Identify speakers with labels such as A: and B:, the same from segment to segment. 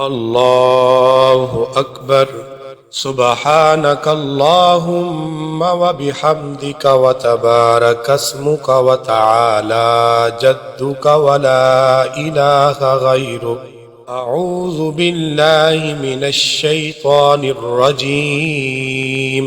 A: الله أكبر. سبحانك اللهم وبحمدك وتبارك اسمك وتعالى جدك ولا إله غيرك. أعوذ بالله من الشيطان الرجيم.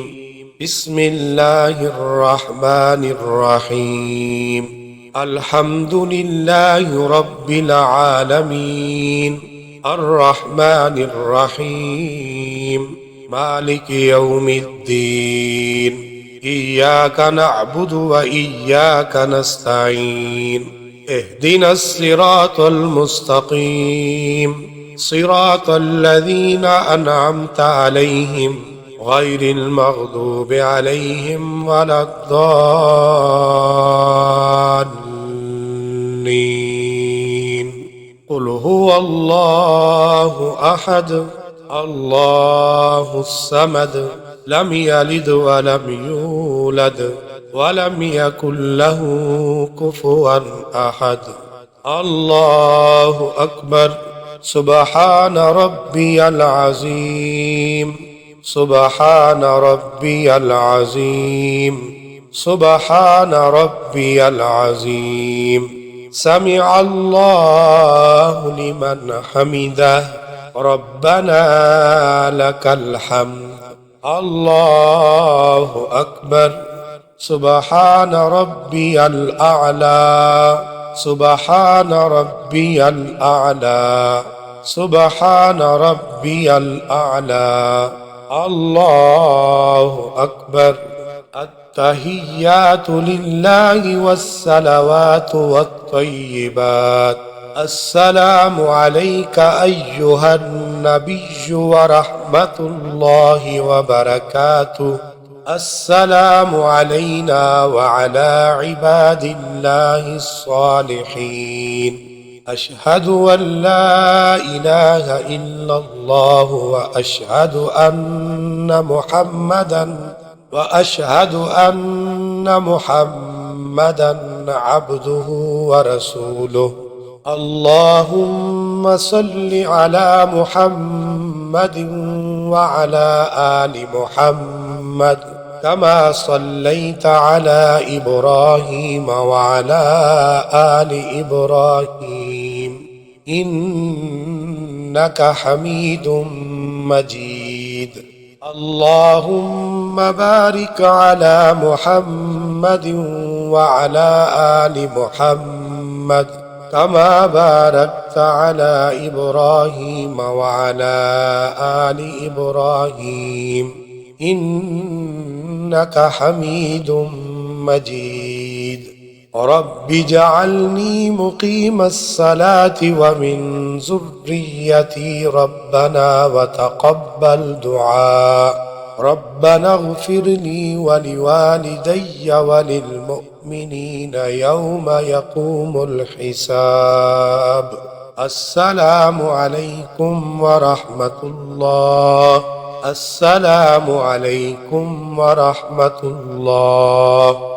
A: بسم الله الرحمن الرحيم. الحمد لله رب العالمين الرحمن الرحيم مالك يوم الدين. إياك نعبد وإياك نستعين. اهدنا الصراط المستقيم صراط الذين أنعمت عليهم غير المغضوب عليهم ولا الضالين. قل هو الله أحد الله الصمد لم يلد ولم يولد ولم يكن له كفوا أحد. الله أكبر. سبحان ربي العظيم سبحان ربي العظيم سبحان ربي العظيم. سمع الله لمن حمده ربنا لك الحمد. الله أكبر. سبحان ربي الأعلى سبحان ربي الأعلى سبحان ربي الأعلى. الله أكبر. التحيات لله والصلوات والطيبات. السلام عليك أيها النبي ورحمة الله وبركاته. السلام علينا وعلى عباد الله الصالحين. أشهد أن لا إله إلا الله وأشهد أن محمدا عبده ورسوله. اللهم صل على محمد وعلى آل محمد كما صليت على إبراهيم وعلى آل إبراهيم إنك حميد مجيد. اللهم بارك على محمد وعلى آل محمد كما باركت على إبراهيم وعلى آل إبراهيم إنك حميد مجيد. رب اجعلني مقيم الصلاة ومن ذريتي ربنا وتقبل دعاء. ربنا اغفر لي ولوالدي وللمؤمنين يوم يقوم الحساب. السلام عليكم ورحمة الله. السلام عليكم ورحمة الله.